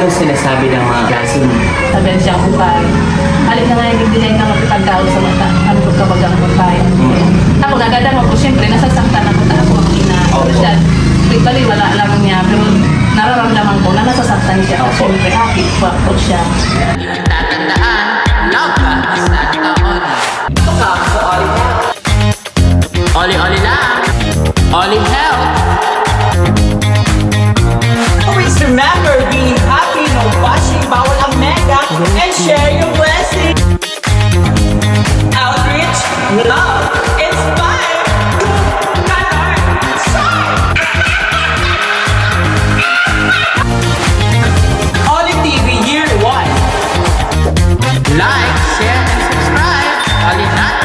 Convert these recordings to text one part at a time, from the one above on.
Anong sinasabi ng mga klase mo? Sabi siya kung tayo. Halit na nga yung dinay ng pagkagao sa mata. Ano ko kabagang ko tayo. Ako nagadama ko, siyempre, nasasaktan ako ta ako ang ina. Opo. Siya, bali wala lang niya. Pero nararamdaman ko na nasasaktan siya. Opo. Siyempre, happy po ako siya. Tatandaan, love ka sa taon. Ito ka sa Oli Health. Oli-oli lang. Oli Health. Always remember, being happy, no bashing, bawal ang mega, and share your blessing. Outreach, love, inspire, color, shine. Oli TV Year 1. Like, share, and subscribe. Oli natin.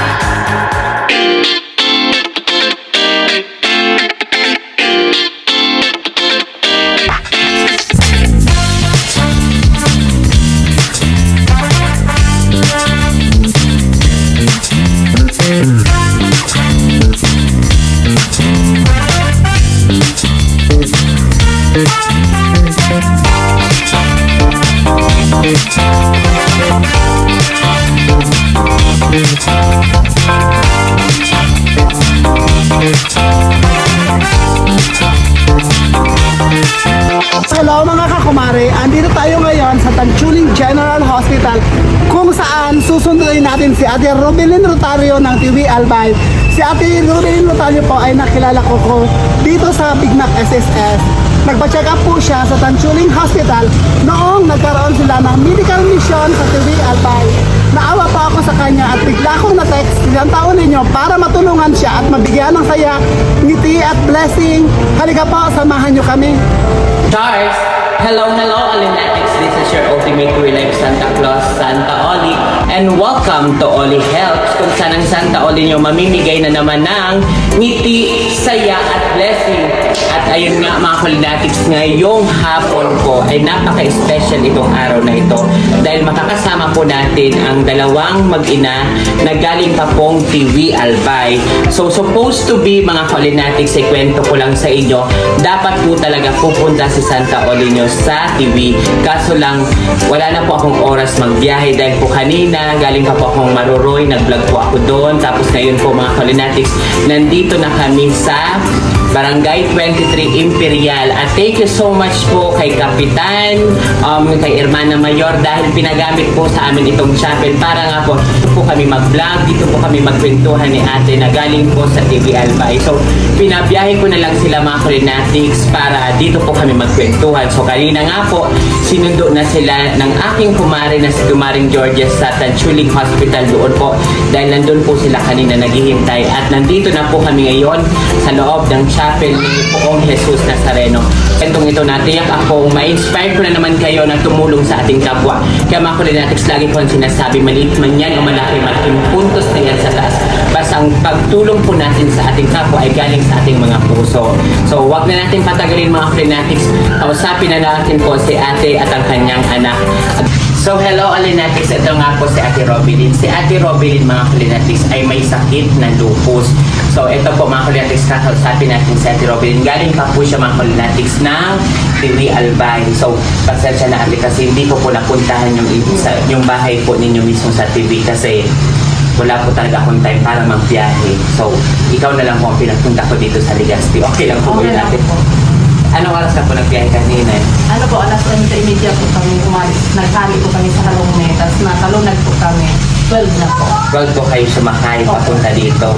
Hello mga kakumare, andito tayo ngayon sa Tanchuling General Hospital kung saan susunduin natin si Ate Robilyn Rotario ng TV Albay. Si Ate Robilyn Rotario po ay nakilala ko dito sa Big Mac SSS. Nagpa-check up po siya sa Tanchuling Hospital noong nagkaroon sila ng medical mission sa TV Albay. Naawa pa ako sa kanya at bigla akong na-text ilang taon ninyo para matulungan siya at mabigyan ng saya, ngiti at blessing. Halika po, samahan nyo kami. Charles! Hello, Olinetics. This is your ultimate real life Santa Claus, Santa Oli. And welcome to Oli Health, kung saan ang Santa Oli nyo mamimigay na naman ng ngiti, saya at blessing. At ayun nga mga Olinetics, ngayong hapon ko ay napaka-special itong araw na ito dahil makakasama po natin ang dalawang mag-ina na galing pa pong TV Albay. So supposed to be mga Olinetics, ay kwento ko lang sa inyo, dapat po talaga pupunta si Santa Oli nyo sa TV. Kaso lang, wala na po akong oras magbiyahe dahil po kanina, galing pa po akong Maruroy, nag-vlog po ako doon. Tapos ngayon po mga Olinetics, nandito na kami sa Barangay 23 Imperial. At thank you so much po kay Kapitan, kay Hermana Mayor dahil pinagamit po sa amin itong chapel para nga po kami mag-vlog. Dito po kami magkwentuhan ni ate na galing po sa TV Albay. So, pinabiyahe ko na lang sila mga Olinetics para dito po kami magkwentuhan. So, kanina nga po, sinundo na sila ng aking kumare na si Kumaring Georgia sa Tanchuling Hospital doon po dahil nandun po sila kanina naghihintay. At nandito na po kami ngayon sa loob ng chapel ni Poong Jesus Nazareno. Itong ito natiyak ako, ma-inspire ko na naman kayo na tumulong sa ating kapwa. Kaya mga Olinetics, lagi ko ang sinasabi, maliit man yan o malaki, malaking puntos na yan sa taas. Basta ang pagtulong po natin sa ating kapwa ay galing sa ating mga puso. So, wag na natin patagalin mga Olinetics. Kausapin na natin po si ate at ang kanyang anak. So, hello Olinetics, ito nga po si Ate Robilyn. Si Ate Robilyn mga Olinetics ay may sakit na lupus. So, ito po mga Olinetics, kakausapin natin si Ate Robilyn. Galing pa po siya mga Olinetics ng TV Albay. So, pasensya na ate kasi hindi ko po napuntahan yung bahay po ninyo mismo sa TV kasi wala po talaga akong time para magbiyahe. So, ikaw na lang po ang pinapunta ko dito sa Legazpi. Okay lang po Okay lang natin. po. Anong oras na po nagbiyahe kanina? Ano po, alas 11:30 po kami umalis. Naghali po kami sa Halongme. Tapos nakalunag po kami. 12 na po. 12 po kayo sumakay papunta dito.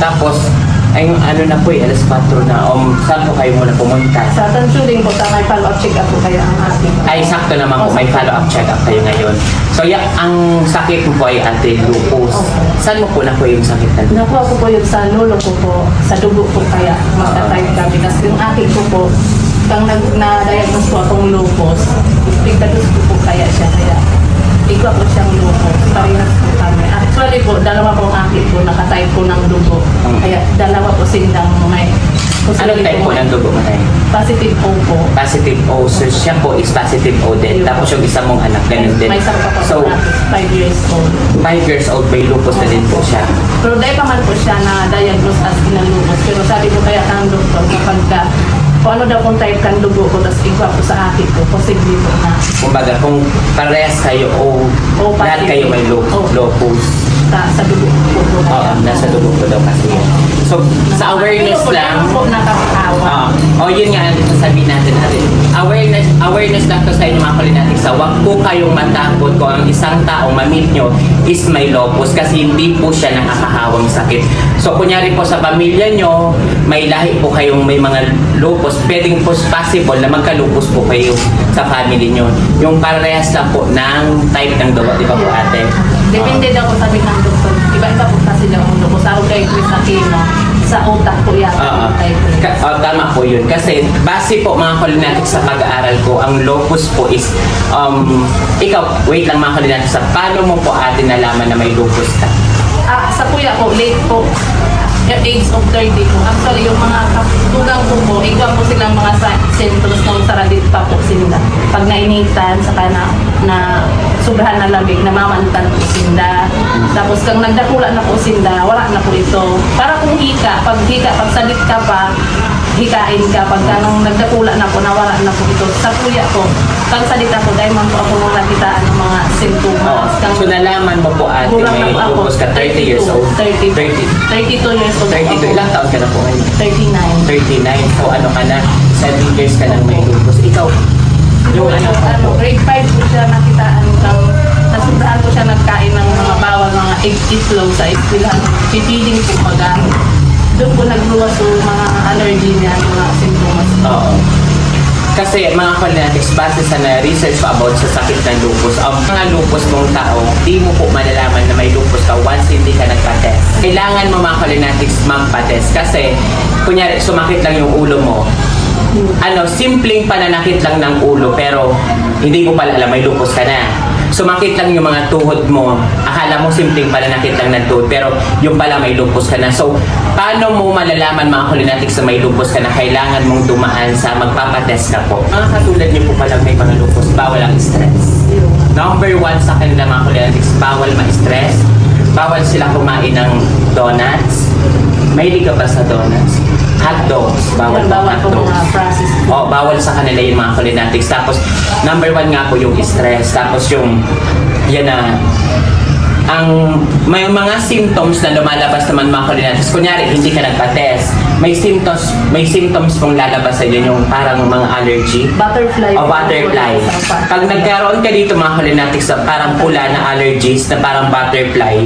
Tapos, ay ano na po alas 4 na. Saan po kayo muna pumunta? Sa Tanchuling po, may follow-up check-up po kaya ang ating. Ay, sakto naman po. May follow-up check-up kayo ngayon. So, ang sakit mo po ay ate lupus. Saan mo po na po yung sakit na lupus? Nakuha ko po yun sa lulo ko po, sa dugo po kaya magta-type kami. Kasi yung akin ko po, kang na-diagnose po akong lupus, pigtados ko po kaya siya. Kaya igwa po siyang lupus. Parehas po kami. Actually po, dalawa po ang akin po, nakatype po ng dugo. Kaya dalawa po sindang may Anong type po ng dugo mo tayo? positive O po. Positive O. So, siya po is positive O din. Tapos yung isa mong anak, ganun din. May isa pa po So, 5 years old. 5 years old, may lupus na din po siya. Pero dahil pa man po siya na diagnose as inalupus. Pero sabi ko kaya ng doktor kapag ka kung ano daw kung type kan dugo ko, tapos iba po sa akin ko, posible po na Kumbaga, kung parehas kayo o O, lahat positive. kayo may O. lupus. sa dugo ko po. Oo, nasa dugo ko daw kasi yan. So, sa awareness Pero po, lang, po nakakahawa. yun nga, sabihin natin natin. Awareness lang to sa inyo mga kulinatics. Huwag po kayong matakot kung ang isang taong ma-meet nyo is may lupus kasi hindi po siya nakakahawang sakit. So, kunyari po sa pamilya nyo, may lahi po kayong may mga lupus, pwedeng po possible na magka-lupus po kayo sa family nyo. Yung parehas lang po ng type ng dugo, di ba po ate? Depende daw po sabi ng doktor. Iba-iba po kasi daw ang lupus. Ako kay Chris Aquino, sa utak po yata Oo. yung type niya. Tama po yun. Kasi base po mga kulinatics sa pag-aaral ko, ang lupus po is, wait lang mga kulinatics, paano mo po ate nalaman na may lupus ka? Sa kuya ko, late po, age of 30 po. Actually, yung mga katugang ko po, iba po silang mga symptoms nung saradit pa po sila. Pag nainitan, saka na sobrahan na lamig, namamantan po sila. Tapos kung nagdakula na po sila, wala na po ito. Para kung hika, pag salit ka pa, hikain ka. Pagka nung nagdakula na po, nawala na po ito. Sa kuya ko, pag salit ako, dahil man po ako nung nakitaan ng mga symptoms. So nalaman mo po ate Kulang may na po ako. lupus ka 30 years old? 32 years old. 32. ako. Ilang taon ka na po ngayon? 39. 39. So ano ka na? 7 years ka nang may lupus. Ikaw, yung Grade 5 po siya nakitaan ng nasubrahan po siya nagkain ng mga bawal, mga itlog sa eskwelahan. Pipiling po maga. Doon po nagluwas yung mga allergy niya, mga symptoms. Oo. Kasi mga kulinatics, base sa na-research pa about sa sakit ng lupus, ang mga lupus mong tao, di mo po malalaman na may lupus ka once hindi ka nagpa-test. Kailangan mo mga kulinatics magpa-test kasi, kunyari, sumakit lang yung ulo mo, simpleng pananakit lang ng ulo pero hindi mo pala alam may lupus ka na. Sumakit lang yung mga tuhod mo, akala mo simpleng pananakit lang ng tuhod pero yung pala may lupus ka na. So, paano mo malalaman mga kulinatics na may lupus ka na kailangan mong dumaan sa magpapatest ka po? Mga katulad niyo po pala may mga lupus, bawal ang stress. Number 1 sa kanila mga kulinatics, bawal ma-stress, bawal sila kumain ng donuts. Mahilig ka ba sa donuts? Hot dogs, bawal po Bawal po hot mga dogs. processed food. Bawal sa kanila yung mga kulinatics. Tapos, number 1 nga po yung stress. Tapos yung, yan na, ang may mga symptoms na lumalabas naman mga kulinatics. Kunyari, hindi ka nagpa-test. May symptoms pong lalabas sa inyo yung parang mga allergy. Butterfly. O butterfly. Pag nagkaroon ka dito mga kulinatics na parang pula na allergies na parang butterfly,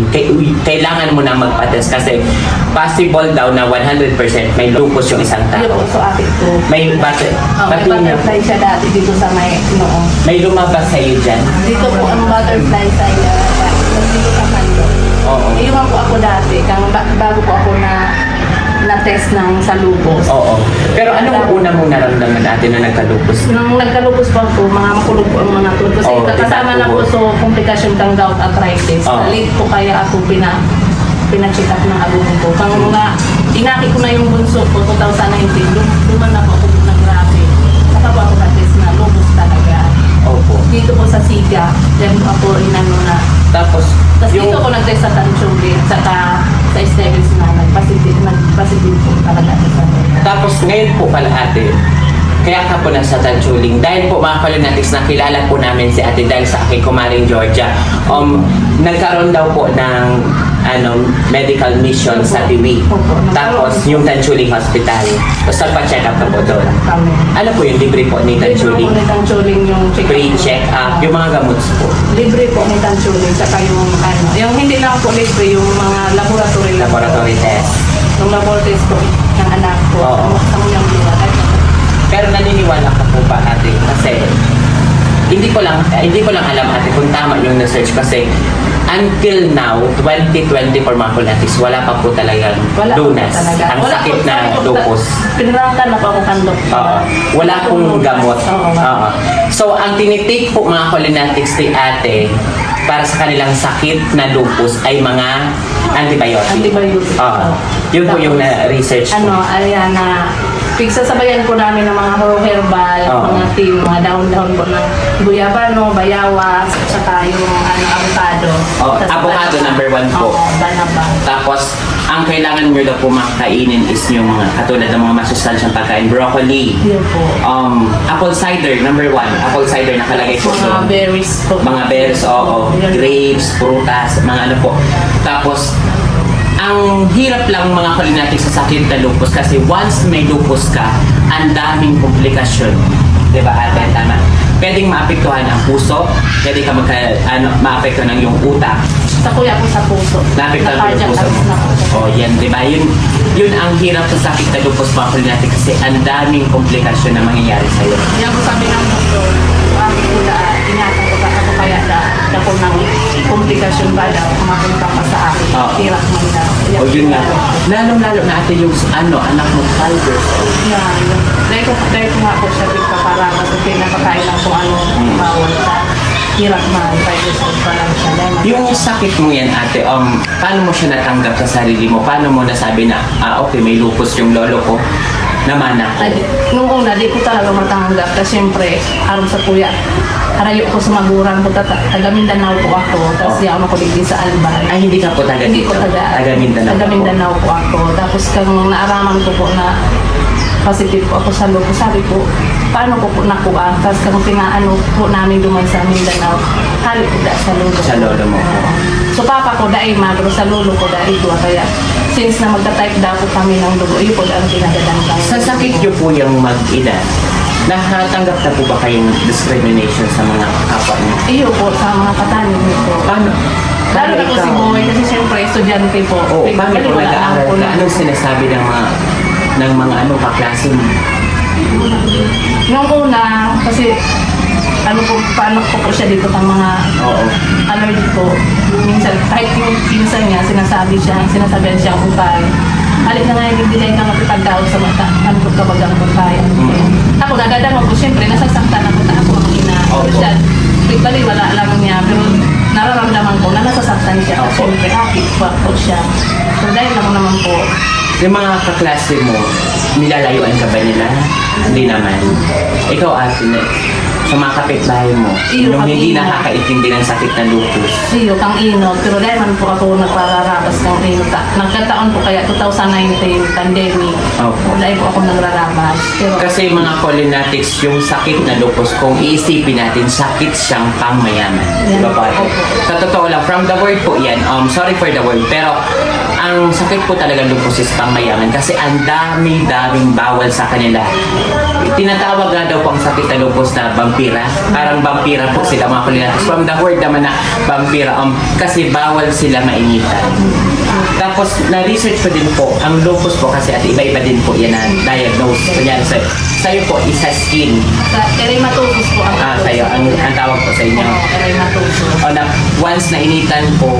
kailangan mo na magpa-test kasi possible daw na 100% may lupus yung isang Yun tao. po, so ate ko. May May patuloy na po. butterfly siya dati dito sa may noong. May lumabas sa iyo dyan. Dito po ang butterfly sa dito sa Mando. Oo. Iwan po ako dati, bago po ako na-test ng sa lupus. Oo. Pero ano ang una mong naramdaman natin na nagkalupus? Nung nagkalupus pa po, mga makulog po ang mga tuhod. Kasi Oo, kasama na po tuhod. so komplikasyon kang gout arthritis. Oo. Late po kaya ako pina-check up ng agumo ko. Pang mga, inaki ko na yung bunso ko, 2019, luman na po ako ng grabe. Saka po ako na-test na lupus talaga. Opo. Dito po sa Siga, yan po ako inano na. Tapos, Tapos dito ko nag-test sa Tanchuli, saka sa Stevens na nagpositive po talaga sa tapos ngayon po pala ate, kaya ka po nasa Tanchuling. Dahil po mga kulinatics, nakilala po namin si ate dahil sa aking kumaring Georgia. Nagkaroon daw po ng medical mission sa Tiwi. Opo. Tapos yung Tanchuling Hospital. Tapos nagpa-check up ka po doon. kami. Ano po yung libre po ni Tanchuling? Libre po ni Tanchuling yung check-up. Free check-up, yung mga gamuts po. Libre po ni Tanchuling, saka yung yung hindi lang po libre, yung mga laboratory test. Yung laboratory test po ng anak ko. Oo. Sa munyang buwan. Pero naniniwala ka po ba ate? Kasi hindi ko lang alam ate kung tama yung research kasi until now, 2024 mga kulinatics, wala pa po talagang Wala lunas. po talaga. Ang Wala sakit po, na sabi ko, lupus. Pinarangkan na po ako kang doktor. Oo. Wala pong gamot. Oo. Oo. So, ang tinitake po mga kulinatics ni ate para sa kanilang sakit na lupus ay mga antibiotic. Antibiotic. Oo. Yun po yung na-research po. Ayan na, pigsasabayan po namin ng mga herbal, Oo. mga tea, mga dahon-dahon po ng guyabano, bayawas, saka yung avocado. Oh, Tas avocado banaba. number 1 po. Oo, banaba. Tapos, ang ang kailangan nyo daw po makakainin is yung mga katulad ng mga masustansyang pagkain, broccoli, Yun po. apple cider, number 1, apple cider nakalagay po Mga doon. berries po. Mga berries, oo, Yun. grapes, prutas, mga ano po. Tapos, ang hirap lang mga kolinatics sa sakit na lupus kasi once may lupus ka, ang daming komplikasyon. Diba ate? Tama. Pwedeng maapektuhan ang puso, pwede ka maapektuhan ng yung utak, Sa kuya ko sa puso. naapektuhan mo yung Na-cardiac puso mo. arrest na po. O yan, diba? Yun ang hirap sa sakit na lupus mga kolinatics kasi ang daming komplikasyon na mangyayari sa'yo. Yan po sabi ng doktor, bakit ko na ingatan ko ako kaya na po ng komplikasyon ba daw, kumapunta pa sa akin. Oo. Tirak man daw. O yun nga. Lalong-lalo na ate yung anak mo 5 years old. Yan. Dahil ko nga po siya para kasi pinapakain lang po ano bawal sa hirap man. 5 years old pa lang siya. Dahil Yung sakit mo yan ate, paano mo siya natanggap sa sarili mo? Paano mo nasabi na, okay, may lupus yung lolo ko, naman ako. nung una, di ko talaga matanggap kasi syempre, harap sa kuya, harayo ko sa maguran ko, taga Mindanao po ako, tapos yaon ako dito sa Albay. Ay, hindi ka po taga Hindi dito. ko taga Mindanao. Taga Mindanao po ako. Tapos kang naaraman ko po na positive po ako sa loob. Sabi ko, paano ko po nakuha? Tapos kung pinaano po namin duman sa Mindanao, hali ko da sa lolo. Sa lolo mo. Oo. So papa ko dahil magro sa lolo ko dahil dua. Kaya since na magka-type daw po kami ng dugo, yun po ang pinagadan kami. Sa sakit niyo po yung mag-ina, nakatanggap na po ba kayong discrimination sa mga kapwa niyo? Iyo po, sa mga katanin niyo po. Paano? Lalo na po si Boy, kasi siyempre estudyante po. Oo, paano po Wala nag-aaral po ka? na- Anong sinasabi ng mga kaklase mo? Nung una, kasi ano po, paano ko po siya dito ng mga Oo. allergy ko. Minsan, kahit yung pinsan niya, sinasabihan siya ang upay. Halit na nga yung dilay ka mapipagdaw sa mata. Ano po kapag ang upay. Ako, nadadama ko, siyempre, nasasaktan ako na ako ang ina. Opo. Pero siya, bali, wala lang niya. Pero nararamdaman ko na nasasaktan siya. Kasi Opo. siyempre, happy po siya. So, dahil naman po, Yung mga kaklase mo, nilalayuan ka ba nila? Hindi naman. Ikaw ate, sa mga kapitbahay mo, Iyo, yung hindi pag-ina. nakakaintindi ng sakit ng lupus, siyo, kang inod. Pero dahil man po ako nagpararabas ng inod. Nagkataon po kaya 2019, pandemic. Opo. Dahil po ako nagrarabas. Pero kasi mga cholinatics, yung sakit na lupus, kung iisipin natin, sakit siyang pangmayaman. Yan. Diba po ate? Opo. Sa totoo lang, from the word po yan, sorry for the word, pero ang sakit po talaga lupus is pangmayaman kasi ang daming bawal sa kanila. Tinatawag nga daw po ang sakit na lupus na vampira. Parang vampira po sila mga cholinatics. From the word naman na vampira, kasi bawal sila mainitan. Tapos, na-research ko din po, ang lupus po kasi at iba-iba din po yan na diagnose. Kunyari sa'yo po, isa skin. sa erythematosus po ako. Sa'yo, ang tawag po sa inyo. Erythematosus. O na, once na initan po,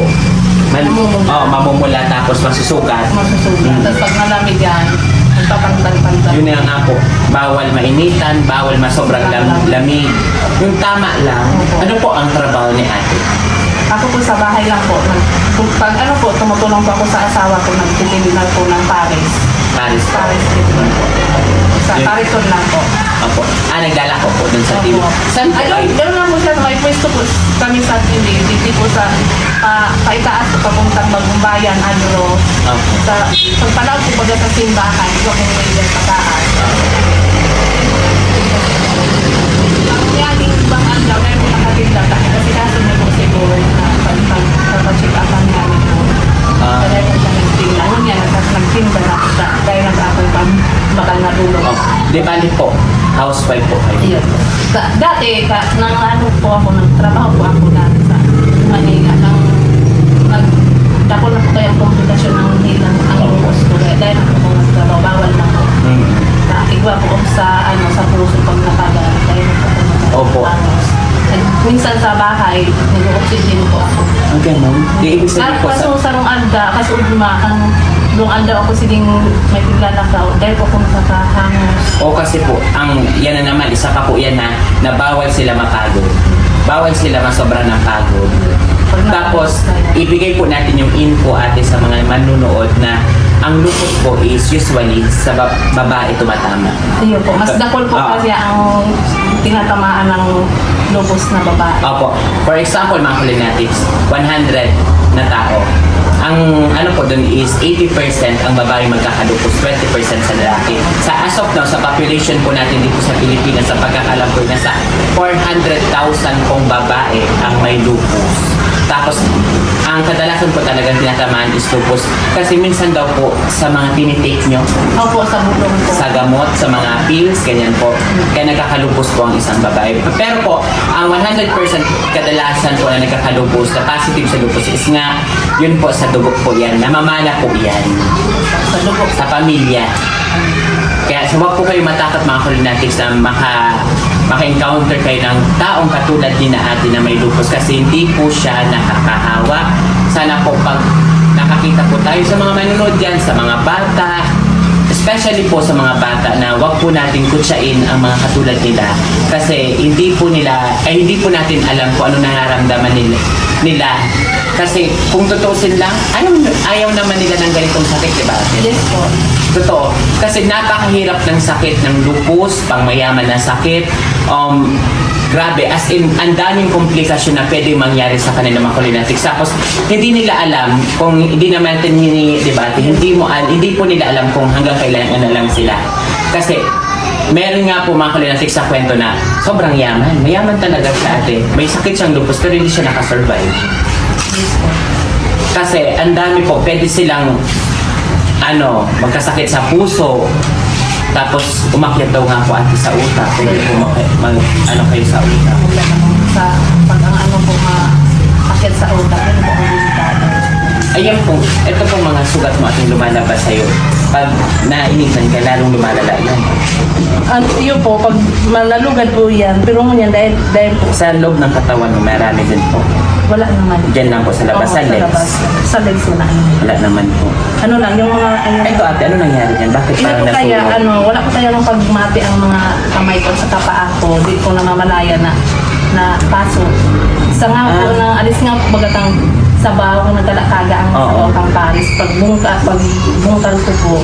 mamumula tapos masusugat. Masusugat. Tapos pag nalamig yan, magpapantal-pantal. Yun na nga po, bawal mainitan, bawal masobrang lamig. Yung tama lang, ano po ang trabaho ni ate? Ako po sa bahay lang po. Pag ano po, tumutulong po ako sa asawa ko, nagtitindig na po ng Paris. Paris po. Paris treatment po. Sa Yun. Pariton lang po. Opo. Nagdala ko po dun sa TV. Saan po Ay, kayo? gano'n lang po siya. May pwesto po kami sa TV. Dito po sa paitaas po papuntang Bagong Bayan, Agro. Opo. Sa pagpalaw po baga sa simbahan, ito kung may dyan sa taas. Ang yaning ibang andaw, dahil po nakatinda kasi kaso niya po siguro na pag-check upan namin po. Dahil po siya nagtinda. Yun yan, nagtinda na po siya. Dahil nag-apong pang bakal na dulog. Di bali po, housewife po kayo. Iya. Dati, nang ano po ako, nagtrabaho po ako dati sa Manila. Nagdako na po kayang komplikasyon ng hilang ang lupus ko. Dahil na po ako nagtrabaho, bawal na po. Igwa po ako sa puso pag napagal. Dahil na po ako Opo. Minsan sa bahay, nag-oxygen po ako. Ang ganun. Di ibig sabihin po Kaso sa nung anda, kasi nung anda ako siling may piglalakaw. Dahil po ako nakakahangos. O kasi po, yan na naman, isa pa po yan na bawal sila mapagod. Bawal sila masobra ng pagod. Tapos, ibigay po natin yung info ate sa mga manunood na ang lupus po is usually sa babae tumatama. Iyo po, mas dakol po Ah. kasi ang tinatamaan ng lupus na babae. Opo. For example, mga cholinatics, 100 na tao. ang ano po doon is 80% ang babae magkakalupos, 20% sa lalaki. Sa as of now, sa population po natin dito sa Pilipinas, sa pagkakalam ko, nasa 400,000 pong babae ang may lupus. Tapos, ang kadalasan po talagang tinatamaan is lupus. Kasi minsan daw po sa mga tinitake nyo, Opo, sa bulong po. sa gamot, sa mga pills, ganyan po. Kaya nagkakalupos po ang isang babae. Pero po, ang 100% kadalasan po na nagkakalupos, na positive sa lupus is nga, yun po sa dugo po yan. Namamana po yan. Sa dugo. Sa pamilya. Kaya so, wag po kayo matakot mga Kulinatics na maka-encounter kayo ng taong katulad din na ate na may lupus kasi hindi po siya nakakahawa. Sana po pag nakakita po tayo sa mga manunod dyan, sa mga bata, especially po sa mga bata na wag po natin kutsain ang mga katulad nila kasi hindi po natin alam kung ano nararamdaman nila. Kasi kung tutusin lang, ayaw naman nila ng ganitong sakit, diba? Yes po. Totoo. Kasi napakahirap ng sakit ng lupus, pangmayaman na sakit. Grabe, as in, ang daming komplikasyon na pwede mangyari sa kanila mga Kulinatics. Tapos, hindi nila alam kung hindi naman natin debate, hindi po nila alam kung hanggang kailan na lang sila. Kasi, meron nga po mga Kulinatics sa kwento na sobrang yaman. Mayaman talaga siya ate. May sakit siyang lupus pero hindi siya nakasurvive. Kasi, ang dami po, pwede silang magkasakit sa puso. Tapos, umakyat daw nga po ate sa utak. Pwede po kayo sa utak. Sa pag ang ano po akit sa utak, yun po ang delikado. Ayan po, ito pong mga sugat mo ating lumalabas sa'yo. Pag nainitan ka, lalong lumalala yan. Yun po, pag malalugad po yan, pero ngunyan dahil po, Sa loob ng katawan mo, marami din po. wala naman. Diyan lang po sa labas, Oo, sa legs. labas. Sa legs wala naman. Wala naman po. Ano lang, yung mga, Ito ate, ano nangyari dyan? Bakit Hindi parang ko kaya, natulog? wala ko kaya nung pagmati ang mga kamay ko sa kapaa ko, di ko namamalaya na paso. Sa nga po, alis nga po bagatang sabaw, kung nagkalakaga ang Oo. sabaw kang Paris, pagbungkal ko po,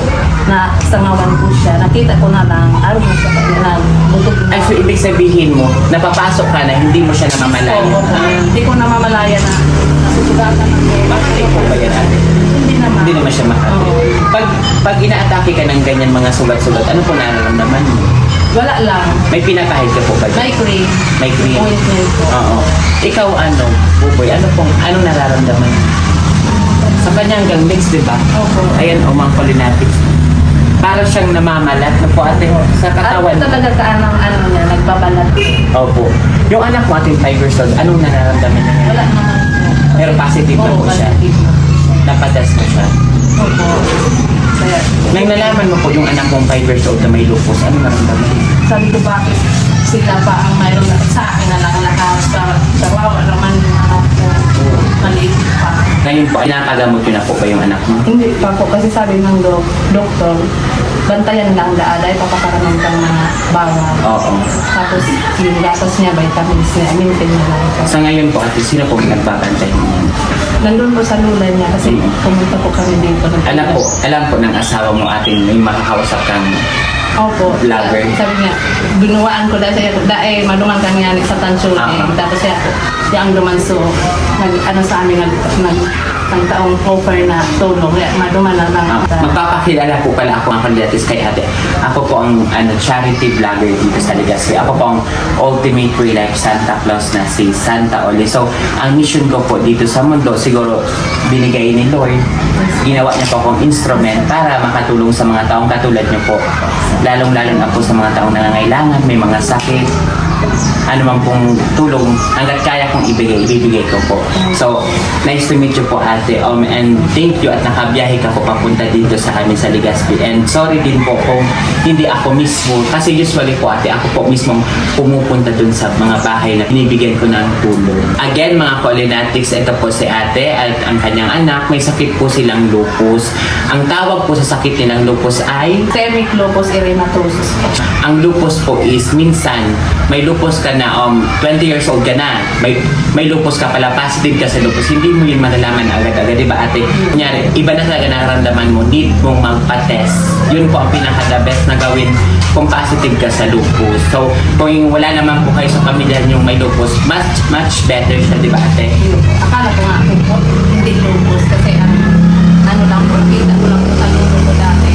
na sangawan ko siya, nakita ko na lang, araw mo sa kanya na butog na. Ay, so ibig sabihin mo, napapasok ka na hindi mo siya namamalaya. Oo, hindi ko namamalaya na nasusugatan ako. Bakit ikaw ba yan ate? Hindi naman. Hindi naman siya makati. Oo. Pag inaatake ka ng ganyan mga sugat-sugat, ano po nararamdaman mo? Wala lang. May pinapahid ka po ba dyan? May cream. May cream. Ointment po. Oo. Ikaw Buboy, anong nararamdaman? Sa kanya hanggang mix, di ba? Opo. Ayan, mga Kulinatics. Para siyang namamalat na po ate sa katawan. At talaga ka niya, nagbabalat. Opo. Yung anak mo ating 5 years old, anong nararamdaman niya? Wala naman po. Pero positive na Oo, po siya. positive na. Napatas na siya. Opo. Kaya, Nang nalaman mo po yung anak mong 5 years old na may lupus, anong nararamdaman niya? sabi ko bakit sila pa ang mayroon na sa akin na lang lahat. Sa wawa naman yung anak ko. Maliit pa. Ngayon po, inapagamot yun na po ba yung anak mo? Hindi pa po kasi sabi ng doktor, bantayan lang daaday, papakaramang kang mga bawal. Oo. Tapos yung gatas niya, vitamins niya, maintain niya lang. Sa ngayon po, ate, sino po nagbabantay niya? Nandun po sa lulay niya kasi pumunta po kami dito. Alam po ng asawa mo ating may makakausap kang Opo. Vlogger. Sabi niya, binuwaan ko dahil madungan kang nga sa tansyon tapos siya ang dumanso, sa amin, taong offer na tulong. Kaya maduman na lang. Magpapakilala po pala ako ang Kulinatics kay ate. Ako po ang charity vlogger dito sa Legazpi. Ako po ang Ultimate Real Life Santa Claus na si Santa Oli. So, ang mission ko po dito sa mundo, siguro binigay ni Lord. Ginawa niya po akong instrument para makatulong sa mga taong katulad niyo po. Lalong-lalo na po sa mga taong nangangailangan, may mga sakit, ano man pong tulong, hanggat kaya kong ibibigay ko po. So, nice to meet you po ate. And thank you at nakabiyahe ka po papunta dito sa amin sa Legazpi. And sorry din po kung hindi ako mismo, kasi usually po ate, ako po mismo pumupunta dun sa mga bahay na binibigyan ko ng tulong. Again, mga Kulinatics, ito po si ate at ang kanyang anak, may sakit po silang lupus. Ang tawag po sa sakit nilang lupus ay Systemic lupus erythematosus po. ang lupus po is minsan may lupus ka na 20 years old ka na, may lupus ka pala, positive ka sa lupus, hindi mo yun malalaman agad-agad, di ba ate? Kunyari, iba na talaga nararamdaman mo, need mong magpa-test. Yun po ang pinaka-the best na gawin kung positive ka sa lupus. So, kung wala naman po kayo sa pamilya yung may lupus, much better siya, di ba ate? Akala ko nga po, hindi lupus kasi ano lang po, kita ko lang po sa lupo ko dati.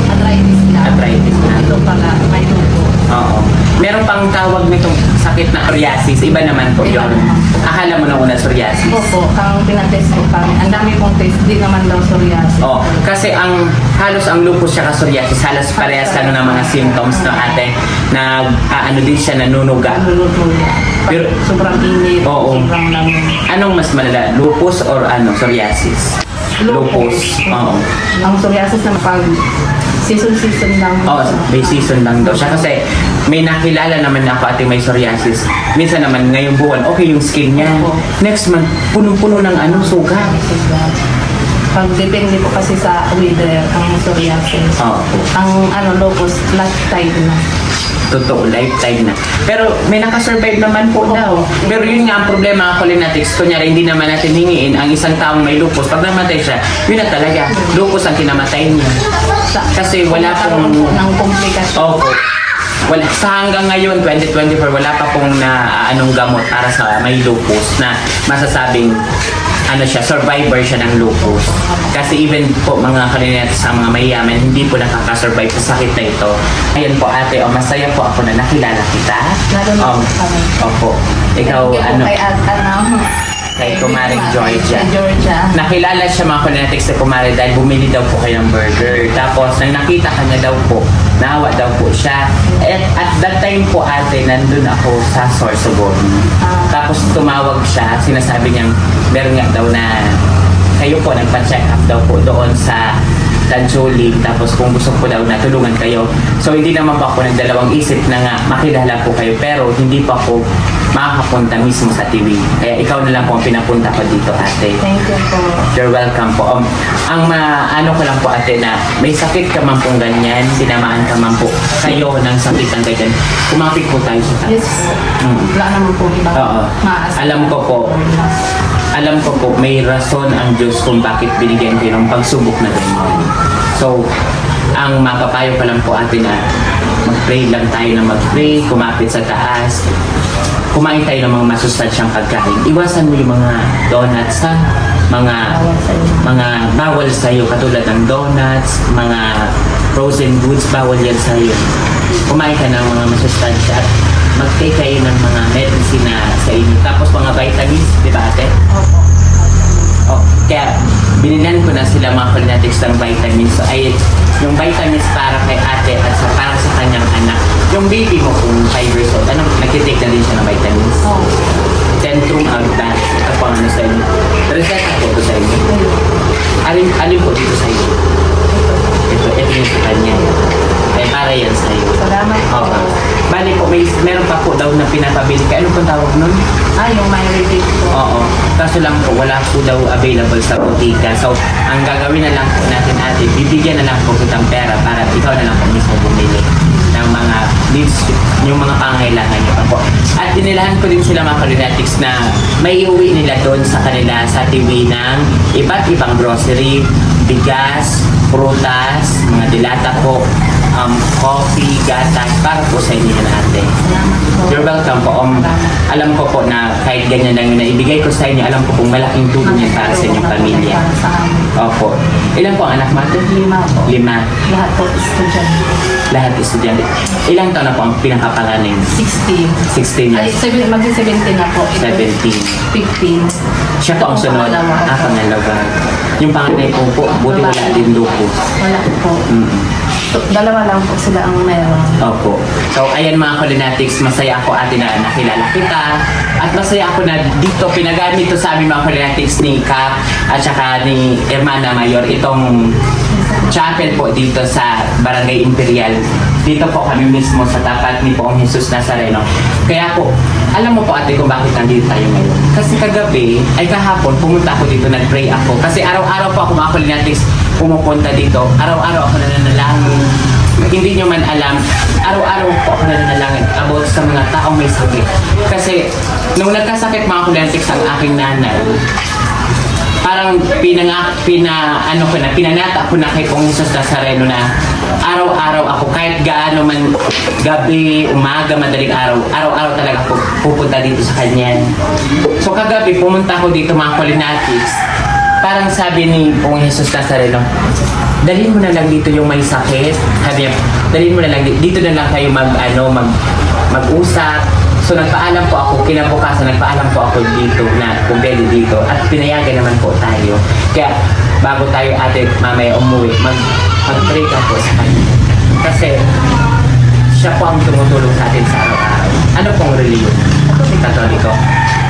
Arthritis lang. Arthritis na. Ito pala, may lupo. Oo. Meron pang tawag nitong sakit na psoriasis. Iba naman po Iba yun. naman. Akala mo na una psoriasis. Opo, ang pinatest ko kami. Ang dami kong test, di naman daw psoriasis. Oh, kasi halos ang lupus siya psoriasis, halos parehas ano ng mga symptoms no ate. Ano din siya, nanunuga. Lulutuya. Pero- Sobrang init, Oo. sobrang lamig. Anong mas malala? Lupus or psoriasis? Lupus. Oo. Ang psoriasis na pag season lang. Oo, may season lang daw siya kasi may nakilala naman ako ate may psoriasis. Minsan naman ngayong buwan, okay yung skin niya. Opo. Next month, punong-puno ng suga. Pag depende po kasi sa weather, ang psoriasis. Oo. Ang lupus, lifetime na. Totoo, lifetime na. Pero may nakasurvive naman po daw. Pero yun nga ang problema ng cholinetics. Kunyari, hindi naman natin hingiin ang isang taong may lupus. Pag namatay siya, yun na talaga. Lupus ang kinamatay niya. Kasi wala Nagkaroon pong... po ng komplikasyon. Opo. Wala, sa hanggang ngayon, 2024, wala pa pong anong gamot para sa may lupus na masasabing survivor siya ng lupus. Kasi even po mga kalinetes sa mga mayayaman, hindi po nakakasurvive sa sakit na ito. Ayun po ate, masaya po ako na nakilala kita. Lalo na po kami. Opo. Ikaw, Kay kay Kumaring Georgia. Kay Georgia. Nakilala siya mga kinetics sa Kumari dahil bumili daw po kayo ng burger. Tapos, nang nakita ka niya daw po, naawa daw po siya. At that time po ate, nandun ako sa Sorsogon. Tapos tumawag siya, sinasabi niyang meron nga daw na kayo po nagpa-check up daw po doon sa Tanchuling. Tapos kung gusto po daw na tulungan kayo. So hindi naman po ako nagdalawang isip na nga makilala po kayo pero hindi pa ako makakapunta mismo sa TV. Kaya ikaw na lang po ang pinapunta ko dito ate. Thank you po. You're welcome po. Ano ko lang po ate na may sakit ka man pong ganyan, tinamaan ka man po kayo ng sakit ng ganyan, kumapit po tayo sa taas. Yes po. Wala naman po iba. Oo. Alam ko po, may rason ang Diyos kung bakit binigyan kayo ng pagsubok na ganyan. So, ang mapapayo pa lang po atin na mag-pray lang tayo na mag-pray, kumapit sa taas, kumain tayo ng mga masustansyang pagkain. Iwasan mo yung mga donuts ha, mga bawal sa'yo, katulad ng donuts, mga frozen goods, bawal yan sa'yo. Kumain ka ng mga masustansya at mag-take kayo ng mga medicine na sa inyo. Tapos mga vitamins, di ba ate? Opo. Oh, kaya binilan ko na sila mga Cholinetics ng vitamins. So, ay, yung vitamins para kay ate at para sa kanyang anak. Yung baby mo kung 5 years old, nagtitake na din siya ng vitamins? Oh. Centrum Advance. Ito po ang sa inyo. Reseta po ito sa inyo. Alin po dito sa inyo? Ito yung sa kanya. Para yan sa iyo. Salamat po. Oo. Bali po, meron pa po daw na pinapabili ka. Ano pong tawag nun? Yung may relief po. Oo. Kaso lang po, wala po daw available sa butika. So, ang gagawin na lang po natin ate, bibigyan na lang po kitang pera para ikaw na lang po mismo bumili ng mga needs, yung mga pangailangan niyo pa po. At dinilahan ko din sila mga Cholinetics na may iuwi nila doon sa kanila sa TV ng iba't ibang grocery, bigas, prutas, mga dilata po, coffee, gatas, para po sa inyo na ate. Salamat po. You're welcome po. Alam ko po na kahit ganyan lang yung naibigay ko sa inyo, alam ko pong malaking tulong yan para sa inyong pamilya. Para sa amin. Opo. Ilan po ang anak mo ate? 5 po. 5. Lahat po estudyante. Lahat estudyante. Ilang taon na po ang pinakapanganin? 16. 16 Ay, years. magsi-17 na po. Ito, 17. 15. Siya po ang sunod. Pangalawa. Pangalawa. Yung panganay po po, buti wala din lupus. Wala po. So, dalawa lang po sila ang meron. Opo. So, ayan mga Cholinetics, masaya ako ate na nakilala kita. At masaya ako na dito pinagamit to sa amin mga Cholinetics ni Cap at saka ni Hermana Mayor itong chapel po dito sa Barangay Imperial. Dito po kami mismo sa tapat ni Poong Jesus Nazareno. Kaya po, alam mo po ate kung bakit nandito tayo ngayon. Kasi kahapon, pumunta ako dito, nag-pray ako. Kasi araw-araw po ako mga Cholinetics pumupunta dito. Araw-araw ako nananalangin. Hindi nyo man alam, araw-araw po ako nananalangin about sa mga taong may sakit. Kasi nung nagkasakit mga Cholinetics ang aking nanay, parang pinanata ko na kay Pong Jesus Nazareno na araw-araw ako, kahit gaano man, gabi, umaga, madaling araw, araw-araw talaga ako pupunta dito sa kanya. So kagabi, pumunta ako dito mga Kulinatics. Parang sabi ni Pong Jesus Nazareno, dalhin mo na lang dito yung may sakit. Sabi niya, dalhin mo na lang dito na lang kayo mag-usap. So nagpaalam po ako, kinabukasan nagpaalam po ako dito na kung pwede dito at pinayagan naman po tayo. Kaya bago tayo ate mamaya umuwi, mag-pray ka po sa kanya. Kasi siya po ang tumutulong sa atin sa araw-araw. Ano pong reliyon? Katoliko.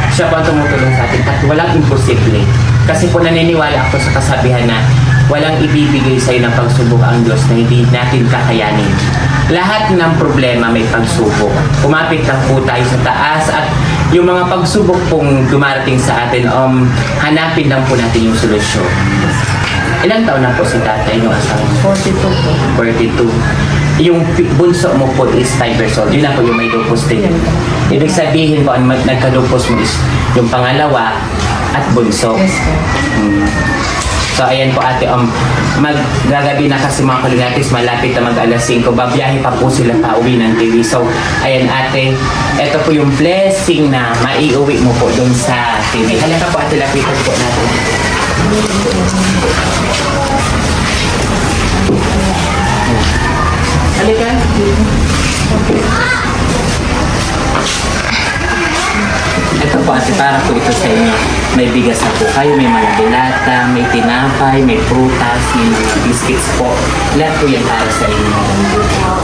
Siya po ang tumutulong sa atin at walang imposible. Kasi po naniniwala ako sa kasabihan na walang ibibigay sa'yo ng pagsubok ang Diyos na hindi natin kakayanin. Lahat ng problema may pagsubok. Kumapit lang po tayo sa taas at yung mga pagsubok pong dumarating sa atin, hanapin lang po natin yung solusyon. Ilang taon na po si tatay yung asawa? 42 po. 42. Yung bunso mo po is 5 years old. Yun na po yung may lupus din. Ibig sabihin po, ang nagka-lupus mo is yung pangalawa at bunso. Yes po. So ayan po ate, maggagabi na kasi mga Kulinatics, malapit na mag-alas 5, babiyahe pa po sila pa uwi ng TV. So ayan ate, ito po yung blessing na maiuwi mo po doon sa TV. Halika po ate, lapitan po natin. Halika. Ito po ate, para po ito sa inyo. May bigas na po kayo, may mga dilata, may tinapay, may prutas, may mga biscuits po. Lahat po yan para sa inyo.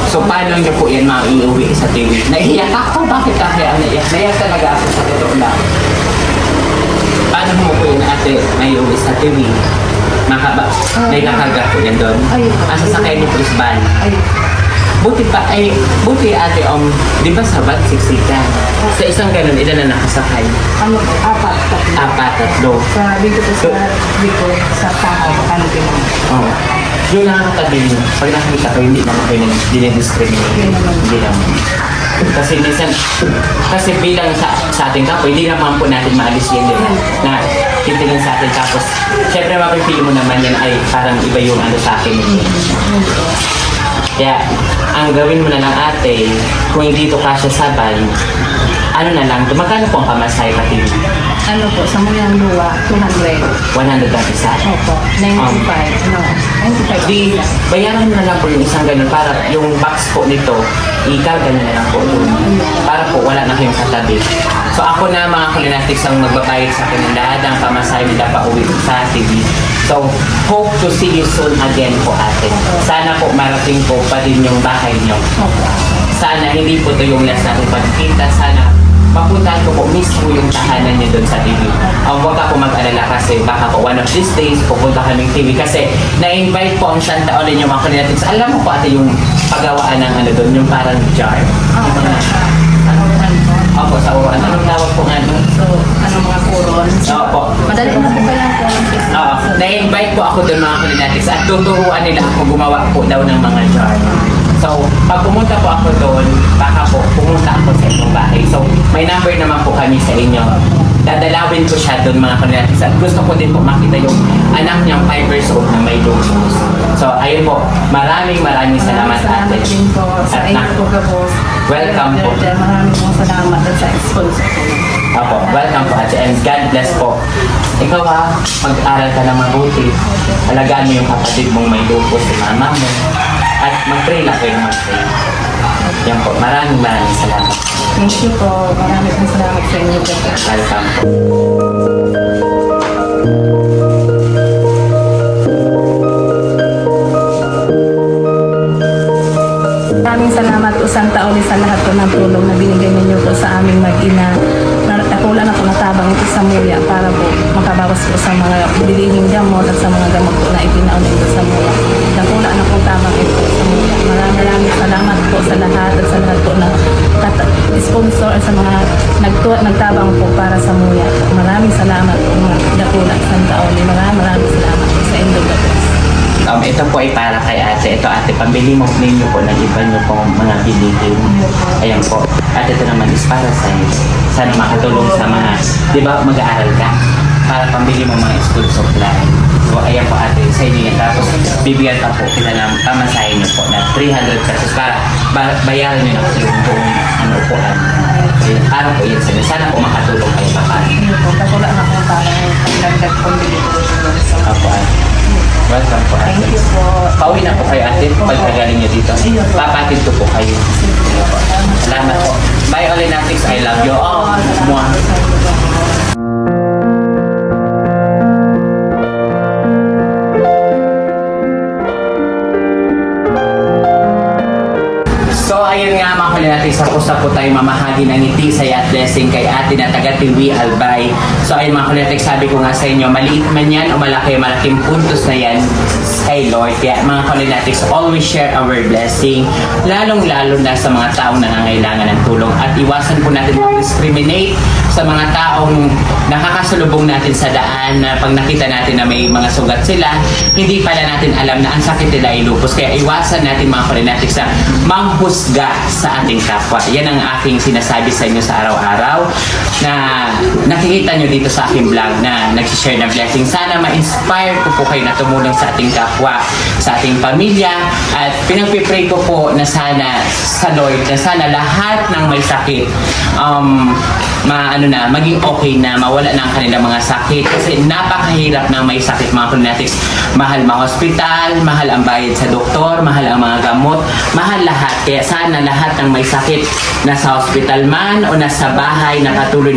So paano nyo po yan maiuwi sa TV? Naiiyak ako, bakit ka kaya naiiyak? Naiiyak talaga ako sa totoo lang. Paano mo po yan ate maiuwi sa TV? May kakagat po yan doon. Asa sa kayo ni Chris Van? Buti ate, di ba sabat, siksikan? Sa isang ganun, ilan na nakasakay? Ano po? 4. 4, 3. Sa dito po dito sa Taha, Canopy lang. Oh. Yung nakakatabi nyo, pag nakikita ko, hindi naman kayo dinidiscriminate. Hindi naman. Kasi bilang sa ating kapo, hindi naman po natin maalis yan, di ba? Na titingin sa atin, tapos, syempre mapipili mo naman yan ay parang iba yung ano sa akin. Kaya, ang gawin mo na lang ate, kung hindi ito kasya sa van, ano na lang, magkano po ang pamasahe pati? Ano po, sa Muyang Luwa, 200. 100 ang isa? Opo, 95. 95. Di, bayaran mo na lang po yung isang ganun para yung box po nito, ikarga na lang po doon. Para po wala na kayong katabi. So ako na mga Kulinatics ang magbabayad sa akin ng lahat ng pamasahe nila pa uwi sa TV. So, hope to see you soon again po ate. Sana po marating po pa din yung bahay nyo. Sana hindi po ito yung last natin pagkita. Sana mapuntahan ko po mismo yung tahanan niyo doon sa TV. Huwag ako mag-alala kasi baka po one of these days pupunta kaming TV kasi na-invite po ang Santa Olin yung mga Kulinatics. Alam mo po ate yung paggawaan ng ano doon, yung parang jar? Opo, sa uruan. Anong tawag po nga doon? So, ano mga kuron? Opo. Madali na po kaya po. Oo. Na-invite po ako doon mga Kulinatics at tuturuan nila ako gumawa po daw ng mga jar. So, pag pumunta po ako doon, baka po pumunta ako sa inyong bahay. So, may number naman po kami sa inyo. Dadalawin ko siya doon mga Kulinatics at gusto ko din po makita yung anak niyang 5 years old na may lupus. So, ayun po. Maraming salamat Salamat ate. din po sa inyo po po. Welcome po. Maraming pong salamat at sa sponsor po. Opo, welcome po ate and God bless po. Ikaw mag-aral ka na mabuti. Alagaan mo yung kapatid mong may lupus, si mama mo. At mag-pray lang kayo mag-pray. Yan po, maraming salamat. Thank you po. Maraming pong salamat sa inyo po. Welcome po. Maraming salamat po Santa Oli sa lahat po ng tulong na binigay ninyo po sa aming mag-ina. Nakula na po natabang ito sa Muya para po makabawas po sa mga bilihing gamot at sa mga gamot po na ipinaon ito sa Muya. Nakula na po tabang ito sa Muya. Maraming salamat po sa lahat at sa lahat po na sponsor at sa mga nagtabang po para sa Muya. Maraming salamat po mga Dakula Santa Oli. Maraming salamat po sa inyo po. Ito po ay para kay ate. Ito ate, pambili mo ninyo po ng iba nyo pong mga bilihin. Ayan po. At ito naman is para sa inyo. Sana makatulong sa mga, di ba mag-aaral ka? para pambili mo mga school supply. So, ayan po ate, sa inyo yan. Tapos, bibigyan pa po kita ng pamasahin niyo po na 300 pesos para bayaran niyo na po yung buong upuan. So, para po yun sa inyo. Sana po makatulong kayo sa paano. Hindi po, kasi wala na po parang pagdagdag po dito po. Opo ate. Welcome po ate. Thank you po. Pauwi na po kayo ate pagkagaling niyo dito. Papatid ko po kayo. Salamat po. Bye Olinatics, I love you all. Mwah. So ayun nga mga Olinatics, tapos na po tayo mamahagi ng ngiti saya at blessing kay ate na taga Tiwi Albay. So ayun mga Olinatics, sabi ko nga sa inyo, maliit man yan o malaki, malaking puntos na yan kay Lord. Kaya mga Olinatics, always share our blessing, lalong-lalo na sa mga taong nangangailangan ng tulong. At iwasan po natin mag-discriminate sa mga taong nakakasalubong natin sa daan na pag nakita natin na may mga sugat sila, hindi pala natin alam na ang sakit nila ay lupus. Kaya iwasan natin mga Olinatics na manghusga sa ating kapwa. Yan ang aking sinasabi sa inyo sa araw-araw na nakikita nyo dito sa aking vlog na nagsishare ng blessing. Sana ma-inspire ko po kayo na tumulong sa ating kapwa, sa ating pamilya, at pinagpipray ko po na sana sa Lord, na sana lahat ng may sakit maging okay na, mawala na ang kanilang mga sakit kasi napakahirap ng may sakit mga Olinatics. Mahal mga hospital, mahal ang bayad sa doktor, mahal ang mga gamot, mahal lahat. Kaya sana lahat ng may sakit nasa hospital man o nasa bahay nakatuloy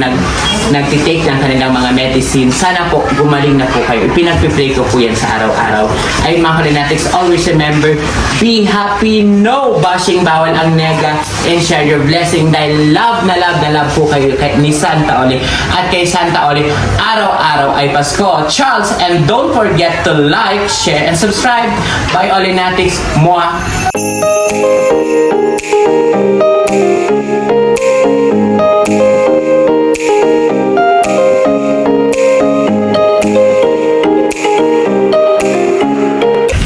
nagtitake ng kanilang mga medicine, sana po gumaling na po kayo. Pinagpipray ko po yan sa araw-araw. Ay mga Olinatics, always remember, be happy, no bashing, bawal ang nega, and share your blessing dahil love na love po kayo ni Santa Oli. At kay Santa Oli, araw-araw ay Pasko. Charles, and don't forget to like, share, and subscribe. Bye Olinatics. Mwah!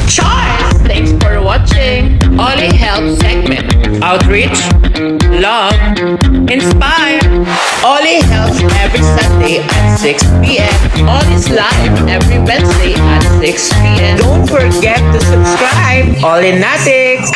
Charles! Thanks for watching Oli Help segment. Outreach, love, inspire. Oli helps every Sunday at 6 p.m. Oli's live every Wednesday at 6 p.m. Don't forget to subscribe. Olinatics!